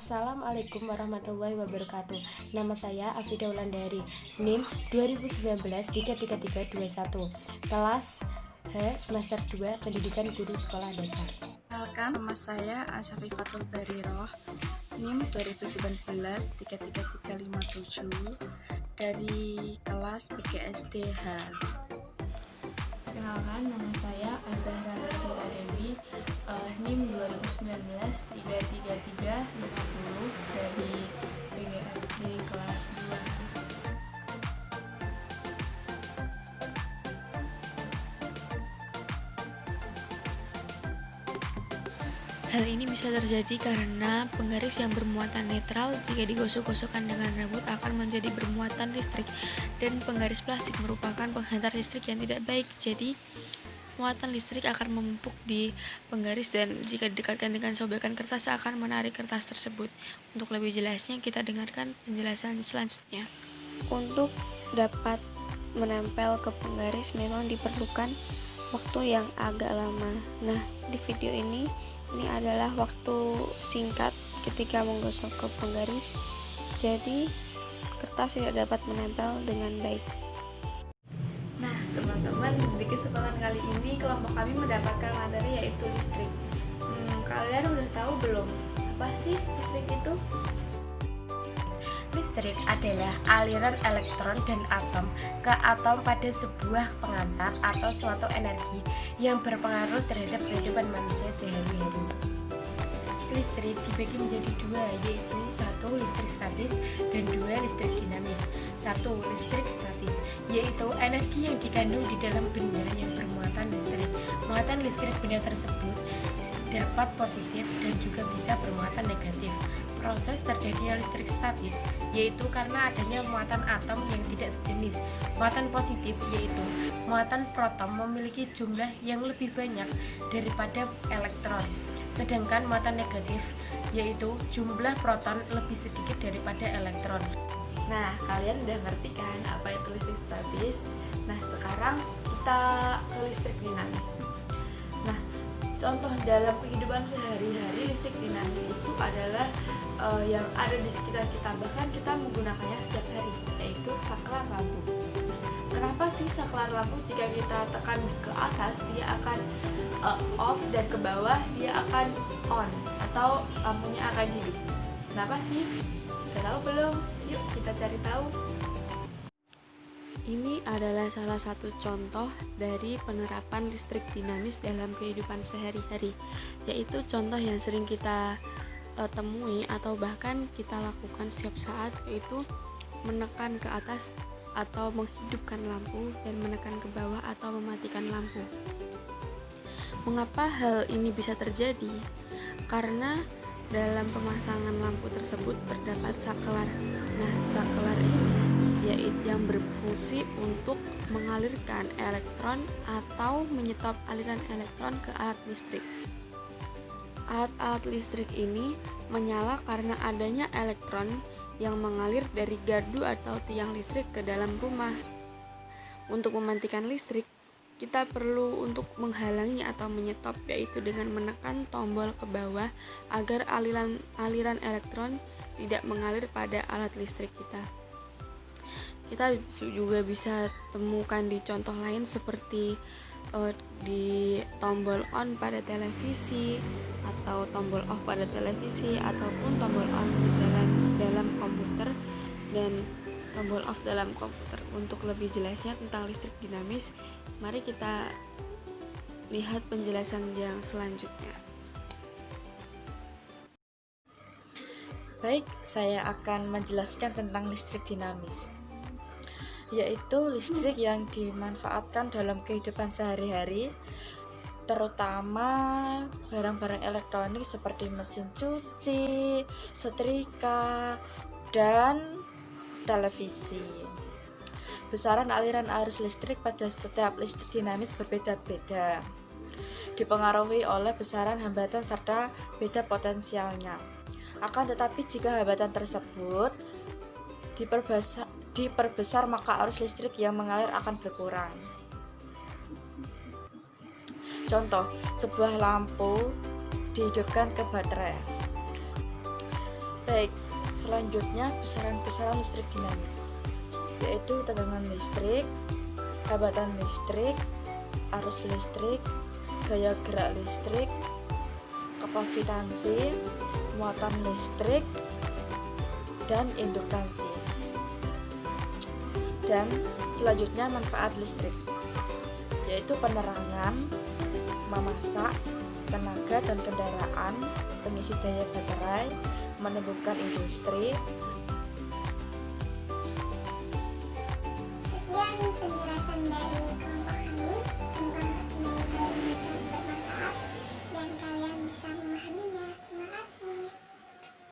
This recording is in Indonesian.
Assalamualaikum warahmatullahi wabarakatuh. Nama saya Afida Wulandari, NIM 2019 33321, kelas H semester 2 Pendidikan Guru Sekolah Dasar. Perkenalkan, nama saya Asyafifatul Bariroh, NIM 2019 33357 dari kelas PGSD-H. Perkenalkan, nama saya Azahra Nursila Dewi, NIM 2019 33350 dari PGSD kelas 2. Hal ini bisa terjadi karena penggaris yang bermuatan netral jika digosok-gosokkan dengan rambut akan menjadi bermuatan listrik, dan penggaris plastik merupakan penghantar listrik yang tidak baik. Jadi, muatan listrik akan menumpuk di penggaris dan jika didekatkan dengan sobekan kertas akan menarik kertas tersebut. Untuk lebih jelasnya kita dengarkan penjelasan selanjutnya. Untuk dapat menempel ke penggaris memang diperlukan waktu yang agak lama. Nah, di video ini adalah waktu singkat ketika menggosok ke penggaris, jadi kertas tidak dapat menempel dengan baik. Nah, teman-teman, di kesempatan kali ini kelompok kami mendapatkan materi yaitu listrik. Kalian udah tahu belum apa sih listrik itu? Listrik adalah aliran elektron dan atom ke atom pada sebuah pengantar atau suatu energi yang berpengaruh terhadap kehidupan manusia sehari-hari. Listrik dibagi menjadi dua, yaitu satu listrik statis dan dua listrik dinamis. Satu listrik statis, yaitu energi yang dikandung di dalam benda yang bermuatan listrik. Muatan listrik benda tersebut dapat positif dan juga bisa bermuatan negatif. Proses terjadinya listrik statis yaitu karena adanya muatan atom yang tidak sejenis. Muatan positif yaitu muatan proton memiliki jumlah yang lebih banyak daripada elektron. Sedangkan muatan negatif yaitu jumlah proton lebih sedikit daripada elektron. Nah, kalian udah ngerti kan apa itu listrik statis? Nah, sekarang kita ke listrik dinamis. Nah, contoh dalam kehidupan sehari-hari listrik dinamis itu adalah yang ada di sekitar kita, bahkan kita menggunakannya setiap hari, yaitu saklar lampu. Kenapa sih saklar lampu jika kita tekan ke atas dia akan off dan ke bawah dia akan on atau lampunya akan hidup? Kenapa sih? Udah tahu belum? Yuk kita cari tahu. Ini adalah salah satu contoh dari penerapan listrik dinamis dalam kehidupan sehari-hari, yaitu contoh yang sering kita temui atau bahkan kita lakukan setiap saat, yaitu menekan ke atas atau menghidupkan lampu dan menekan ke bawah atau mematikan lampu. Mengapa hal ini bisa terjadi? Karena dalam pemasangan lampu tersebut terdapat saklar. Nah, saklar ini yaitu yang berfungsi untuk mengalirkan elektron atau menyetop aliran elektron ke alat listrik. Alat-alat listrik ini menyala karena adanya elektron yang mengalir dari gardu atau tiang listrik ke dalam rumah. Untuk mematikan listrik, kita perlu untuk menghalangi atau menyetop, yaitu dengan menekan tombol ke bawah agar aliran elektron tidak mengalir pada alat listrik kita. Kita juga bisa temukan di contoh lain seperti di tombol on pada televisi atau tombol off pada televisi ataupun tombol on dalam komputer dan tombol off dalam komputer. Untuk lebih jelasnya tentang listrik dinamis, mari kita lihat penjelasan yang selanjutnya. Baik, saya akan menjelaskan tentang listrik dinamis, yaitu listrik yang dimanfaatkan dalam kehidupan sehari-hari, terutama barang-barang elektronik seperti mesin cuci, setrika, dan televisi. Besaran aliran arus listrik pada setiap listrik dinamis berbeda-beda, dipengaruhi oleh besaran hambatan serta beda potensialnya. Akan tetapi jika hambatan tersebut diperbesar maka arus listrik yang mengalir akan berkurang. Contoh, sebuah lampu dihidupkan ke baterai. Baik, selanjutnya besaran-besaran listrik dinamis, yaitu tegangan listrik, hambatan listrik, arus listrik, gaya gerak listrik, kapasitansi, muatan listrik, dan induktansi. Dan selanjutnya manfaat listrik, yaitu penerangan, memasak, tenaga dan kendaraan, pengisi daya baterai, menumbuhkan industri,